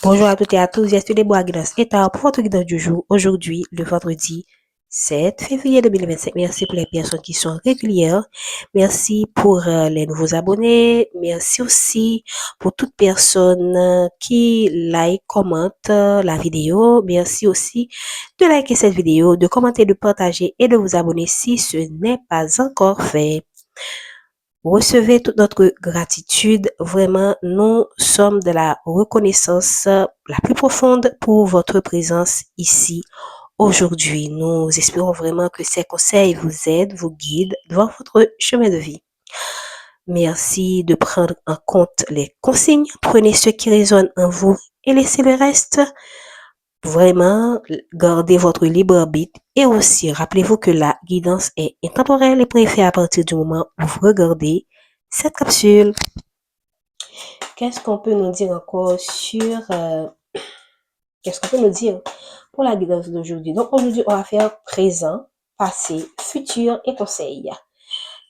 Bonjour à toutes et à tous, j'espère les bois guidance et tard pour votre guidance du jour. Aujourd'hui, le vendredi 7 février 2025. Merci pour les personnes qui sont régulières. Merci pour les nouveaux abonnés. Merci aussi pour toute personne qui like, commente la vidéo. Merci aussi de liker cette vidéo, de commenter, de partager et de vous abonner si ce n'est pas encore fait. Recevez toute notre gratitude. Vraiment, nous sommes de la reconnaissance la plus profonde pour votre présence ici aujourd'hui. Nous espérons vraiment que ces conseils vous aident, vous guident dans votre chemin de vie. Merci de prendre en compte les consignes. Prenez ce qui résonne en vous et laissez le reste. Vraiment, gardez votre libre arbitre et aussi rappelez-vous que la guidance est intemporelle et préférée à partir du moment où vous regardez cette capsule. Qu'est-ce qu'on peut nous dire encore sur qu'est-ce qu'on peut nous dire pour la guidance d'aujourd'hui? Donc aujourd'hui, on va faire présent, passé, futur et conseil.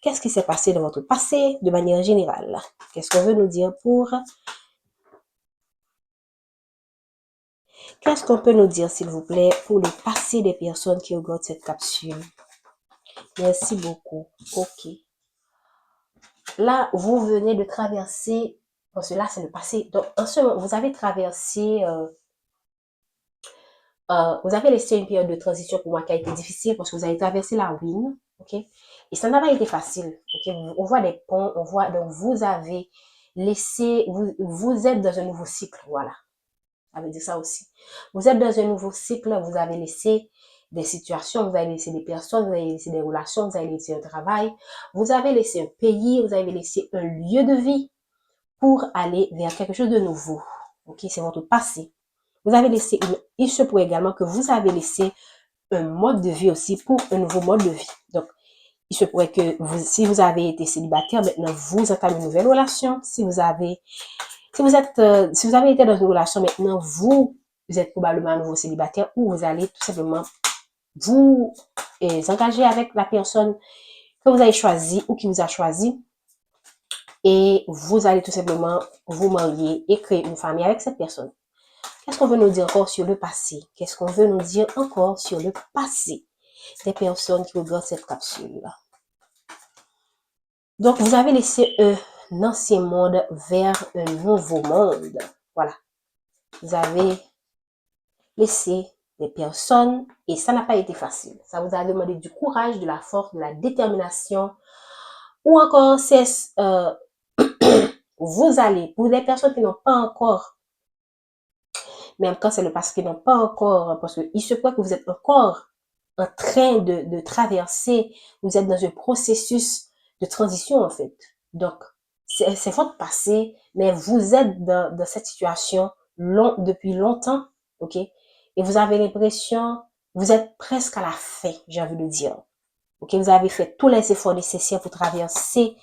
Qu'est-ce qui s'est passé dans votre passé de manière générale? Qu'est-ce qu'on veut nous dire pour Qu'est-ce qu'on peut nous dire, s'il vous plaît, pour le passé des personnes qui regardent cette capsule? Merci beaucoup. Ok. Là, vous venez de traverser, parce que là, c'est le passé. Donc, en ce moment, vous avez traversé, vous avez laissé une période de transition pour moi qui a été difficile parce que vous avez traversé la ruine, ok? Et ça n'a pas été facile, ok? On voit des ponts, on voit, donc vous avez laissé, vous êtes dans un nouveau cycle, voilà. Ça veut dire ça aussi. Vous êtes dans un nouveau cycle, vous avez laissé des situations, vous avez laissé des personnes, vous avez laissé des relations, vous avez laissé un travail, vous avez laissé un pays, vous avez laissé un lieu de vie pour aller vers quelque chose de nouveau. Ok, c'est votre passé. Vous avez laissé il se pourrait également que vous avez laissé un mode de vie aussi pour un nouveau mode de vie. Donc, il se pourrait que si vous avez été célibataire, maintenant vous entamez une nouvelle relation. Si vous avez été dans une relation maintenant, vous êtes probablement un nouveau célibataire ou vous allez tout simplement vous engager avec la personne que vous avez choisie ou qui vous a choisi et vous allez tout simplement vous marier et créer une famille avec cette personne. Qu'est-ce qu'on veut nous dire encore sur le passé? Qu'est-ce qu'on veut nous dire encore sur le passé des personnes qui regardent cette capsule? Donc, vous avez laissé un ancien monde vers un nouveau monde. Voilà. Vous avez laissé des personnes et ça n'a pas été facile. Ça vous a demandé du courage, de la force, de la détermination ou encore vous allez, pour des personnes qui n'ont pas encore, même quand c'est le passé, qui n'ont pas encore, parce qu'il se peut que vous êtes encore en train de traverser, vous êtes dans un processus de transition en fait. Donc, c'est votre passé, mais vous êtes dans cette situation depuis longtemps, ok? Et vous avez l'impression, vous êtes presque à la fin, j'ai envie de dire. Ok, vous avez fait tous les efforts nécessaires pour traverser,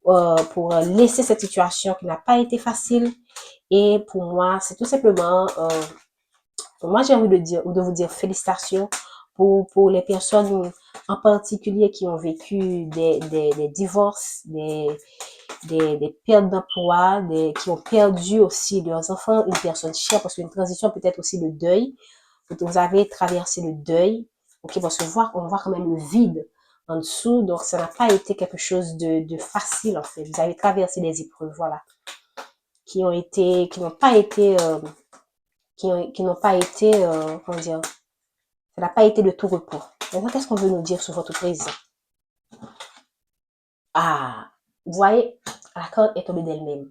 pour laisser cette situation qui n'a pas été facile. Et pour moi, c'est tout simplement, moi j'ai envie de dire, ou de vous dire félicitations pour les personnes en particulier qui ont vécu des divorces, des pertes d'emploi, qui ont perdu aussi leurs enfants, une personne chère, parce qu'une transition peut être aussi le deuil. Vous avez traversé le deuil, ok, parce que on voit quand même le vide en dessous, donc ça n'a pas été quelque chose de facile en fait. Vous avez traversé des épreuves, voilà, qui n'ont pas été, qui n'ont pas été, comment dire, ça n'a pas été de tout repos. Maintenant, qu'est-ce qu'on veut nous dire sur votre présent? Ah, vous voyez, la carte est tombée d'elle-même.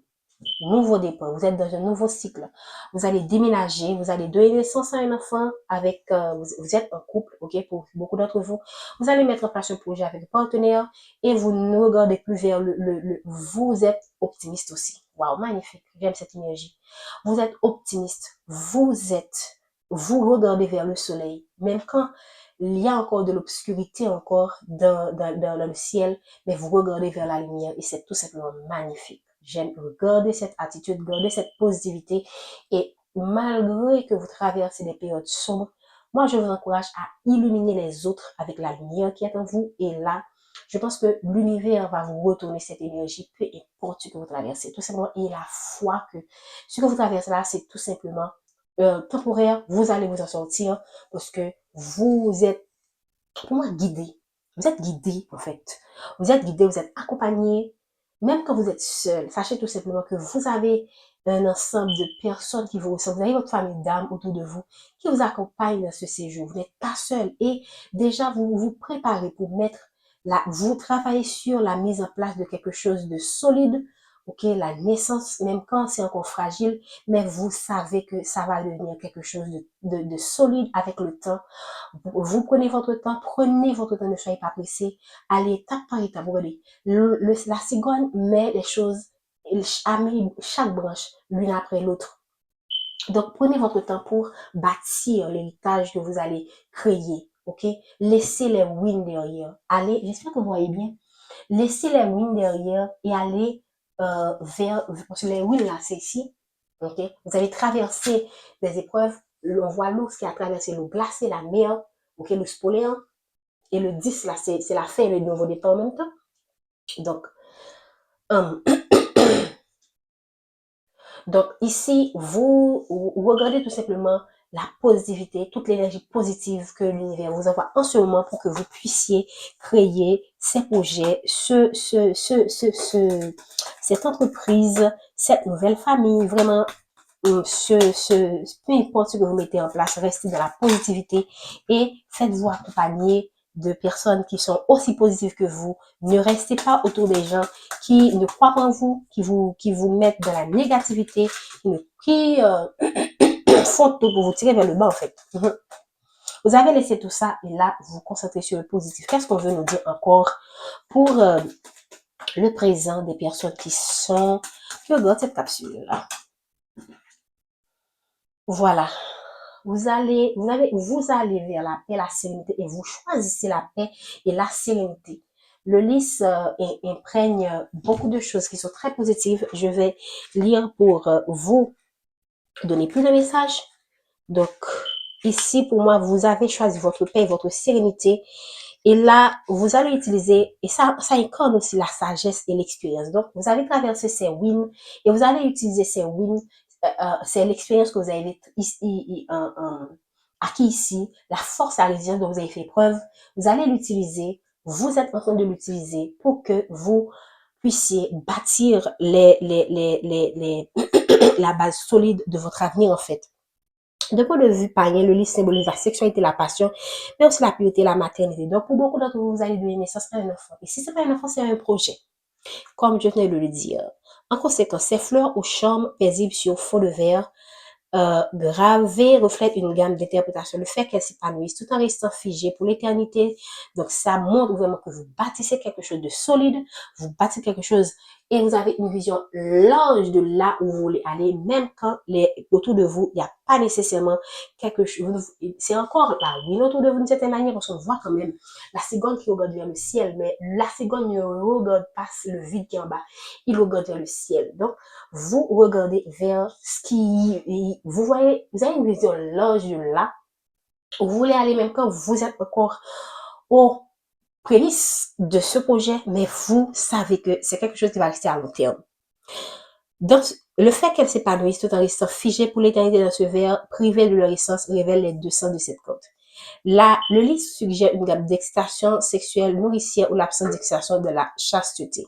Nouveau départ, vous êtes dans un nouveau cycle. Vous allez déménager, vous allez donner naissance à un enfant avec, vous êtes en couple, ok, pour beaucoup d'entre vous. Vous allez mettre en place un projet avec un partenaire et vous ne regardez plus vers vous êtes optimiste aussi. Waouh, magnifique, j'aime cette énergie. Vous êtes optimiste, vous regardez vers le soleil, même quand il y a encore de l'obscurité encore dans le ciel, mais vous regardez vers la lumière et c'est tout simplement magnifique. J'aime garder cette attitude, garder cette positivité et malgré que vous traversez des périodes sombres, moi je vous encourage à illuminer les autres avec la lumière qui est en vous et là, je pense que l'univers va vous retourner cette énergie, peu importe ce que vous traversez, tout simplement, et la foi que ce que vous traversez là, c'est tout simplement temporaire, vous allez vous en sortir parce que vous êtes, pour moi, guidé. Vous êtes guidé, en fait. Vous êtes guidé, vous êtes accompagné. Même quand vous êtes seul, sachez tout simplement que vous avez un ensemble de personnes qui vous ressemblent. Vous avez votre famille d'âmes autour de vous qui vous accompagnent dans ce séjour. Vous n'êtes pas seul. Et déjà, vous vous préparez pour vous travaillez sur la mise en place de quelque chose de solide. Ok, la naissance, même quand c'est encore fragile, mais vous savez que ça va devenir quelque chose de solide avec le temps. Vous prenez votre temps, ne soyez pas pressé, allez étape par étape. Regardez, la cigogne met les choses, elle a mis chaque branche l'une après l'autre. Donc, prenez votre temps pour bâtir l'héritage que vous allez créer. Ok? Laissez les wins derrière. Allez, j'espère que vous voyez bien. Laissez les wins derrière et allez parce que les wins là, c'est ici. Ok? Vous allez traverser des épreuves. On voit l'ours qui a traversé l'eau glacée, la mer, ok, le polaire. Et le 10 là, c'est la fin et le nouveau départ en même temps. Donc, um, donc ici, vous regardez tout simplement la positivité, toute l'énergie positive que l'univers vous envoie en ce moment pour que vous puissiez créer ces projets, cette entreprise, cette nouvelle famille, vraiment, peu importe ce que vous mettez en place, restez dans la positivité et faites-vous accompagner de personnes qui sont aussi positives que vous. Ne restez pas autour des gens qui ne croient pas en vous, qui vous mettent dans la négativité, qui font tout pour vous tirer vers le bas en fait. Vous avez laissé tout ça et là, vous vous concentrez sur le positif. Qu'est-ce qu'on veut nous dire encore pour le présent des personnes qui regardent cette capsule-là? Voilà. Vous allez vers la paix, la sérénité et vous choisissez la paix et la sérénité. Le lys imprègne beaucoup de choses qui sont très positives. Je vais lire pour vous donner plus de messages. Donc, ici, pour moi, vous avez choisi votre paix et votre sérénité. Et là, vous allez utiliser, et ça incarne aussi la sagesse et l'expérience. Donc, vous allez traverser ces wins et vous allez utiliser ces wins. C'est l'expérience que vous avez acquis ici, la force à résilience dont vous avez fait preuve. Vous allez l'utiliser. Vous êtes en train de l'utiliser pour que vous puissiez bâtir la base solide de votre avenir, en fait. De point de vue païen, le lys symbolise la sexualité, la passion, mais aussi la pureté, la maternité. Donc, pour beaucoup d'entre vous, vous allez donner naissance à un enfant. Et si c'est pas un enfant, c'est un projet, comme je venais de le dire. En conséquence, ces fleurs au charme paisible sur fond de verre gravée reflète une gamme d'interprétations. Le fait qu'elle s'épanouisse tout en restant figée pour l'éternité. Donc, ça montre vraiment que vous bâtissez quelque chose de solide, vous bâtissez quelque chose et vous avez une vision large de là où vous voulez aller, même quand autour de vous, il n'y a pas nécessairement quelque chose. C'est encore là, oui, autour de vous d'une certaine manière, parce qu'on voit quand même la cigogne qui regarde vers le ciel, mais la cigogne ne regarde pas le vide qui est en bas, il regarde vers le ciel. Donc, vous regardez vers ce qui, vous voyez, vous avez une vision large de là, où vous voulez aller même quand vous êtes encore aux prémices de ce projet, mais vous savez que c'est quelque chose qui va rester à long terme. Donc, le fait qu'elle s'épanouisse tout en restant figée pour l'éternité dans ce verre, privé de leur essence, révèle les 200 de cette côte. Là, le lys suggère une gamme d'excitation sexuelle nourricière ou l'absence d'excitation de la chasteté.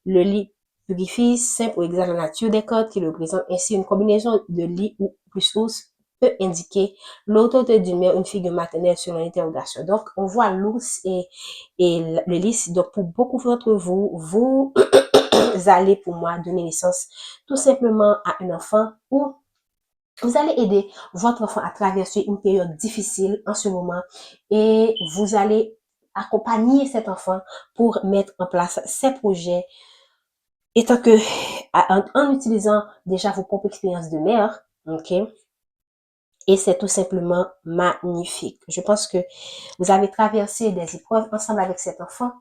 Le lit purifie, simple ou exagère la nature des cordes qui le représentent. Ainsi, une combinaison de lit ou plus ours peut indiquer l'autorité d'une mère, une figure maternelle selon l'interrogation. Donc, on voit l'ours et le lys. Donc, pour beaucoup d'entre vous, vous allez, pour moi, donner naissance tout simplement à un enfant ou vous allez aider votre enfant à traverser une période difficile en ce moment et vous allez accompagner cet enfant pour mettre en place ses projets étant que, en utilisant déjà vos propres expériences de mère, ok, et c'est tout simplement magnifique. Je pense que vous avez traversé des épreuves ensemble avec cet enfant,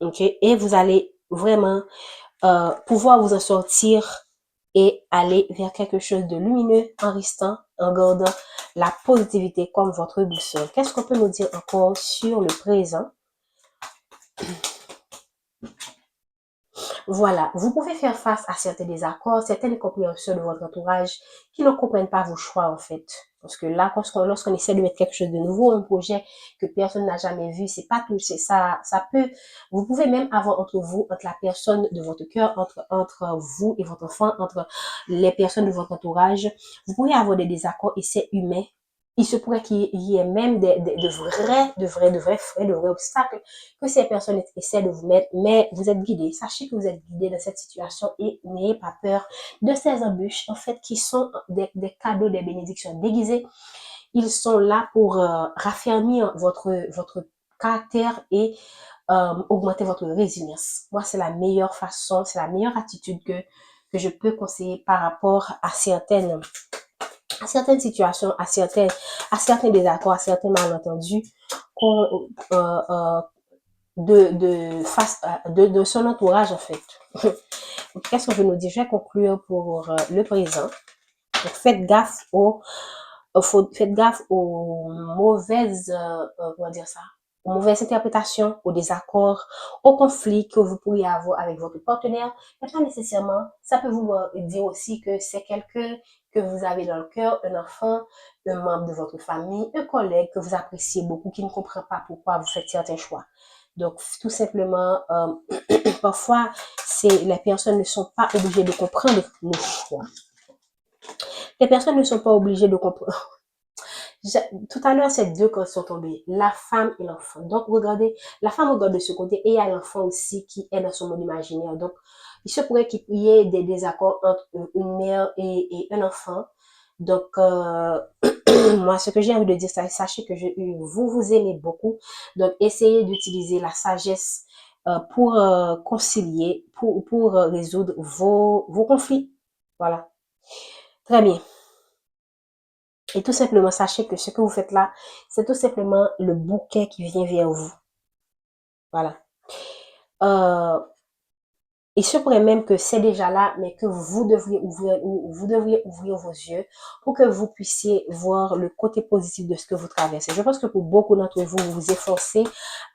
ok, et vous allez vraiment pouvoir vous en sortir et aller vers quelque chose de lumineux en restant, en gardant la positivité comme votre boussole. Qu'est-ce qu'on peut nous dire encore sur le présent? Voilà, vous pouvez faire face à certains désaccords, certaines incompréhensions de votre entourage qui ne comprennent pas vos choix en fait. Parce que là, lorsqu'on essaie de mettre quelque chose de nouveau, un projet que personne n'a jamais vu, c'est pas tout, c'est ça, ça peut, vous pouvez même avoir entre vous, entre la personne de votre cœur, entre vous et votre enfant, entre les personnes de votre entourage, vous pouvez avoir des désaccords et c'est humain. Il se pourrait qu'il y ait même de vrais freins, de vrais obstacles que ces personnes essaient de vous mettre, mais vous êtes guidés. Sachez que vous êtes guidés dans cette situation et n'ayez pas peur de ces embûches, en fait, qui sont des cadeaux, des bénédictions déguisées. Ils sont là pour raffermir votre caractère et augmenter votre résilience. Moi, c'est la meilleure façon, c'est la meilleure attitude que je peux conseiller par rapport à certaines situations, à certains désaccords, à certains malentendus qu'on, de son entourage en fait. Qu'est-ce que je nous dis? Je vais conclure pour le présent. Donc, faites gaffe aux mauvaises, comment dire ça, aux mauvaises interprétations, aux désaccords, aux conflits que vous pourriez avoir avec votre partenaire. Mais pas nécessairement, ça peut vouloir dire aussi que c'est quelqu'un que vous avez dans le cœur, un enfant, un membre de votre famille, un collègue que vous appréciez beaucoup, qui ne comprend pas pourquoi vous faites certains choix. Donc, tout simplement, parfois, les personnes ne sont pas obligées de comprendre nos choix. Les personnes ne sont pas obligées de comprendre. Tout à l'heure, ces deux corps sont tombés, la femme et l'enfant. Donc, regardez, la femme regarde de ce côté et il y a l'enfant aussi qui est dans son monde imaginaire. Donc, il se pourrait qu'il y ait des désaccords entre une mère et un enfant. Donc, moi, ce que j'ai envie de dire, c'est sachez que vous aimez beaucoup. Donc, essayez d'utiliser la sagesse pour concilier, pour résoudre vos conflits. Voilà. Très bien. Et tout simplement, sachez que ce que vous faites là, c'est tout simplement le bouquet qui vient vers vous. Voilà. Euh, il se pourrait même que c'est déjà là, mais que vous devriez ouvrir vos yeux pour que vous puissiez voir le côté positif de ce que vous traversez. Je pense que pour beaucoup d'entre vous, vous vous efforcez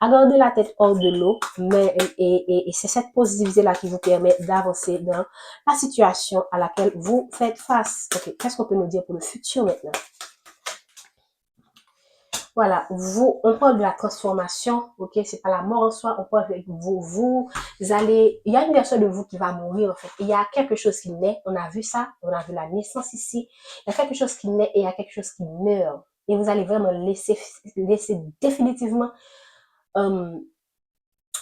à garder la tête hors de l'eau, mais et c'est cette positivité-là qui vous permet d'avancer dans la situation à laquelle vous faites face. Ok, qu'est-ce qu'on peut nous dire pour le futur maintenant? Voilà, on parle de la transformation, ok, c'est pas la mort en soi, on parle avec il y a une personne de vous qui va mourir, en fait. Il y a quelque chose qui naît, on a vu ça, on a vu la naissance ici. Il y a quelque chose qui naît et il y a quelque chose qui meurt. Et vous allez vraiment laisser définitivement, euh,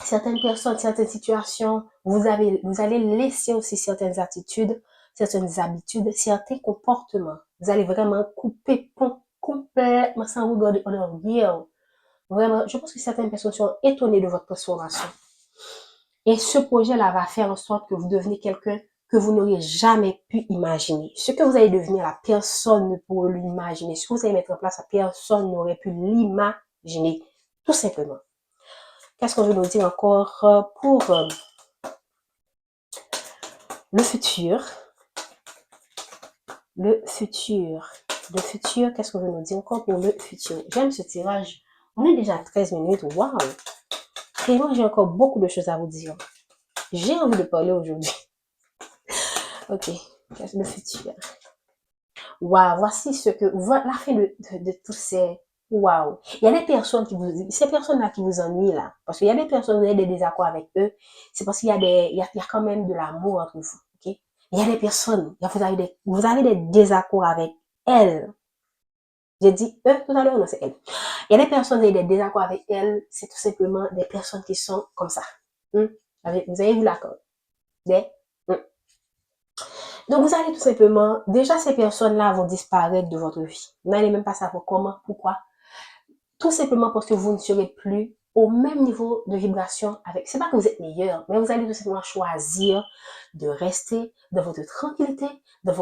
certaines personnes, certaines situations, vous allez laisser aussi certaines attitudes, certaines habitudes, certains comportements. Vous allez vraiment couper pont complètement sans regarder en arrière. Vraiment, je pense que certaines personnes sont étonnées de votre transformation. Et ce projet-là va faire en sorte que vous devenez quelqu'un que vous n'auriez jamais pu imaginer. Ce que vous allez devenir, la personne ne pourrait l'imaginer. Ce que vous allez mettre en place, la personne n'aurait pu l'imaginer. Tout simplement. Qu'est-ce qu'on veut nous dire encore pour le futur? Le futur. Le futur, qu'est-ce qu'on veut nous dire encore pour le futur? J'aime ce tirage. On est déjà à 13 minutes. Waouh! Et moi, j'ai encore beaucoup de choses à vous dire. J'ai envie de parler aujourd'hui. Ok, le futur. Waouh, voici la fin de tous ces. Waouh. Il y a des personnes ces personnes-là qui vous ennuient là. Parce qu'il y a des personnes, vous avez des désaccords avec eux. C'est parce qu'il y a il y a quand même de l'amour entre vous. Ok? Il y a des personnes, vous avez des désaccords avec elles. J'ai dit eux tout à l'heure, non, c'est elles. Il y a des personnes, vous avez des désaccords avec elles. C'est tout simplement des personnes qui sont comme ça. Vous avez vu l'accord? Des. Donc, vous allez tout simplement, déjà, ces personnes-là vont disparaître de votre vie. Vous n'allez même pas savoir comment, pourquoi. Tout simplement parce que vous ne serez plus au même niveau de vibration avec. C'est pas que vous êtes meilleur, mais vous allez tout simplement choisir de rester dans votre tranquillité, dans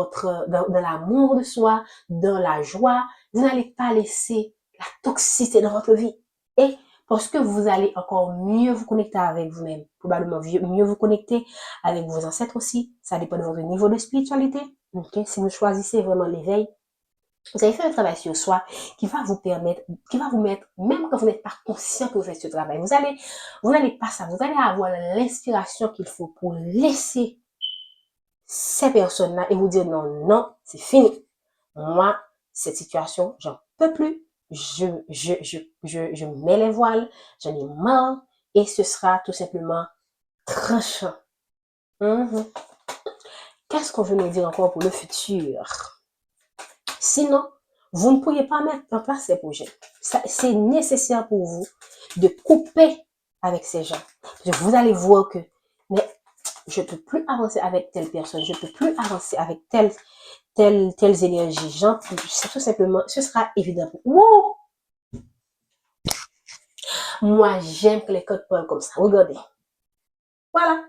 l'amour de soi, dans la joie. Vous n'allez pas laisser la toxicité dans votre vie. Et parce que vous allez encore mieux vous connecter avec vous-même, probablement mieux vous connecter avec vos ancêtres aussi. Ça dépend de votre niveau de spiritualité. Okay? Si vous choisissez vraiment l'éveil, Vous allez faire un travail sur soi qui va vous permettre, qui va vous mettre, même quand vous n'êtes pas conscient que vous faites ce travail, vous n'allez pas ça, vous allez avoir l'inspiration qu'il faut pour laisser ces personnes-là et vous dire non, non, c'est fini. Moi, cette situation, j'en peux plus. Je mets les voiles, j'en ai marre et ce sera tout simplement tranchant. Mhm. Qu'est-ce qu'on veut nous dire encore pour le futur? Sinon, vous ne pourriez pas mettre en place ces projets. C'est nécessaire pour vous de couper avec ces gens. Parce que vous allez voir que, mais je ne peux plus avancer avec telle personne, je ne peux plus avancer avec telles énergies. C'est tout simplement, ce sera évident. Wow! Moi, j'aime que les codes parlent comme ça. Regardez. Voilà.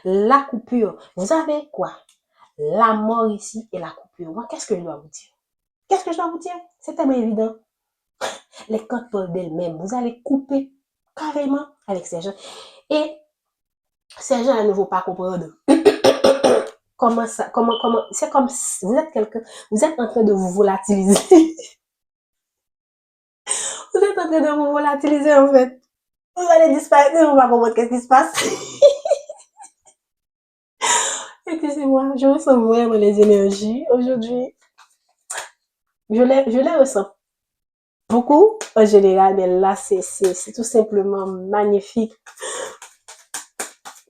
La coupure. Vous avez quoi? La mort ici et la coupure. Moi, qu'est-ce que je dois vous dire? Qu'est-ce que je dois vous dire? C'est tellement évident. Les codes parlent d'elles-mêmes. Vous allez couper carrément avec ces gens. Et ces gens ne vont pas comprendre. Comment ça, c'est comme si vous êtes quelqu'un, vous êtes en train de vous volatiliser. Vous êtes en train de vous volatiliser en fait. Vous allez disparaître, on va comprendre qu'est-ce qui se passe. Excusez-moi, je ressens vraiment les énergies. Aujourd'hui, je les ressens beaucoup en général, mais là, c'est tout simplement magnifique.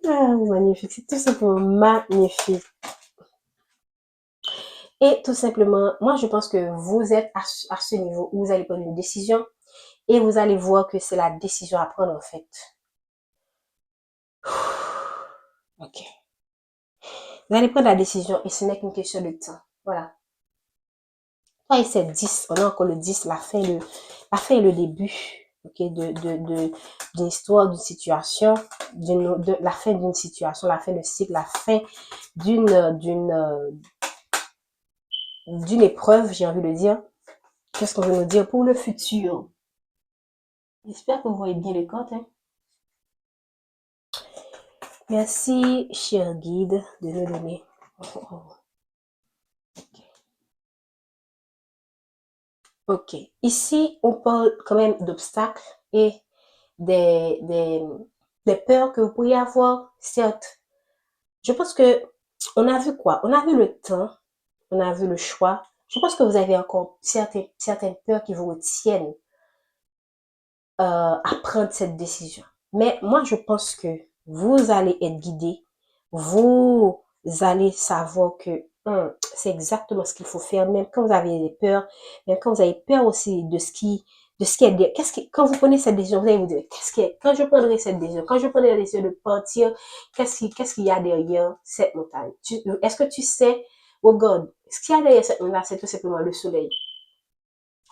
Ah, magnifique, c'est tout simplement magnifique. Et tout simplement, moi, je pense que vous êtes à ce niveau où vous allez prendre une décision et vous allez voir que c'est la décision à prendre en fait. Ok. Vous allez prendre la décision et ce n'est qu'une question de temps. Voilà. 3 et 7, 10. On a encore le 10, la fin et le début. Ok, d'une histoire, d'une situation, la fin d'une situation, la fin de cycle, la fin d'une épreuve, j'ai envie de dire. Qu'est-ce qu'on veut nous dire pour le futur? J'espère que vous voyez bien les cartes. Hein? Merci, cher guide, de nous donner. Ok. Ici, on parle quand même d'obstacles et des, des, des peurs que vous pourriez avoir. Certes, je pense que on a vu quoi? On a vu le temps, on a vu le choix. Je pense que vous avez encore certaines peurs qui vous retiennent à prendre cette décision. Mais moi, je pense que vous allez être guidé. Vous allez savoir que c'est exactement ce qu'il faut faire, même quand vous avez des peurs, même quand vous avez peur aussi de ce qui est derrière. Quand vous prenez cette décision, vous allez vous dire, quand je prendrai cette décision, quand je prendrai la décision de partir, qu'est-ce qu'il y a derrière cette montagne? Est-ce que tu sais, oh God, ce qu'il y a derrière cette montagne, c'est tout simplement le soleil.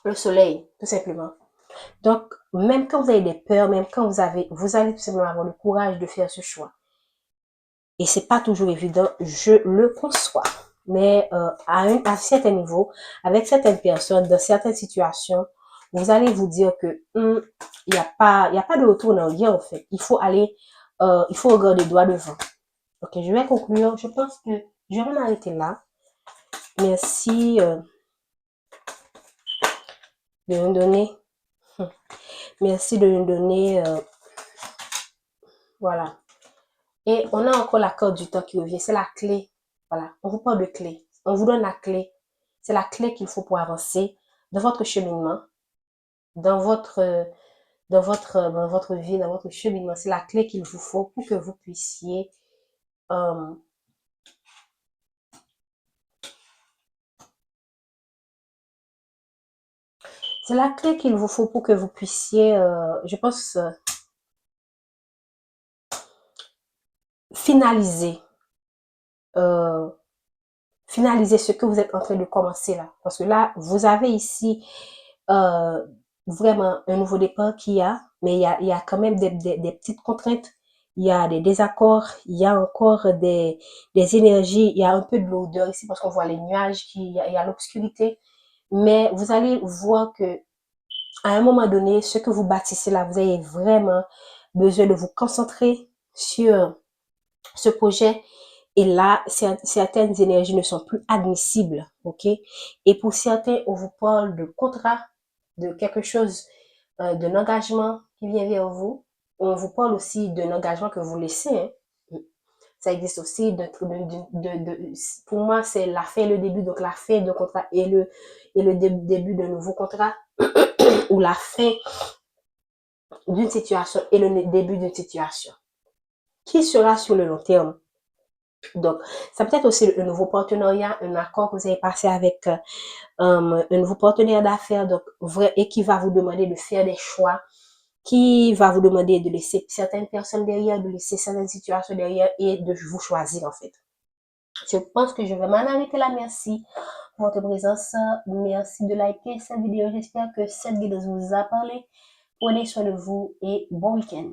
Le soleil, tout simplement. Donc, même quand vous avez des peurs, même quand vous allez tout simplement avoir le courage de faire ce choix. Et c'est pas toujours évident, je le conçois. Mais à un certain niveau, avec certaines personnes, dans certaines situations, vous allez vous dire que il y a pas de retour en arrière en fait. Il faut regarder droit devant. Ok, je vais conclure. Je pense que je vais m'arrêter là. Merci de nous donner. Merci de nous donner. Voilà. Et on a encore la corde du temps qui revient. C'est la clé. Voilà. On vous parle de clé. On vous donne la clé. C'est la clé qu'il faut pour avancer dans votre cheminement, dans votre, dans votre vie, dans votre cheminement. C'est la clé qu'il vous faut pour que vous puissiez c'est la clé qu'il vous faut pour que vous puissiez, je pense, finaliser, euh, finaliser ce que vous êtes en train de commencer là. Parce que là, vous avez ici euh, vraiment un nouveau départ qu'il y a, mais il y a quand même des petites contraintes, il y a des désaccords, il y a encore des énergies, il y a un peu de l'odeur ici parce qu'on voit les nuages, il y a l'obscurité, mais vous allez voir que à un moment donné, ce que vous bâtissez là, vous avez vraiment besoin de vous concentrer sur ce projet Et là, certaines énergies ne sont plus admissibles, ok? Et pour certains, on vous parle de contrat, de quelque chose, d'un engagement qui vient vers vous. On vous parle aussi d'un engagement que vous laissez, hein. Ça existe aussi. Pour moi, c'est la fin et le début. Donc, la fin d'un contrat et le début d'un nouveau contrat, ou la fin d'une situation et le début d'une situation qui sera sur le long terme. Donc, ça peut être aussi un nouveau partenariat, un accord que vous avez passé avec un nouveau partenaire d'affaires, donc vrai, et qui va vous demander de faire des choix, qui va vous demander de laisser certaines personnes derrière, de laisser certaines situations derrière et de vous choisir en fait. Je pense que je vais m'en arrêter là. Merci pour votre présence. Merci de liker cette vidéo. J'espère que cette vidéo vous a parlé. Prenez soin de vous et bon week-end.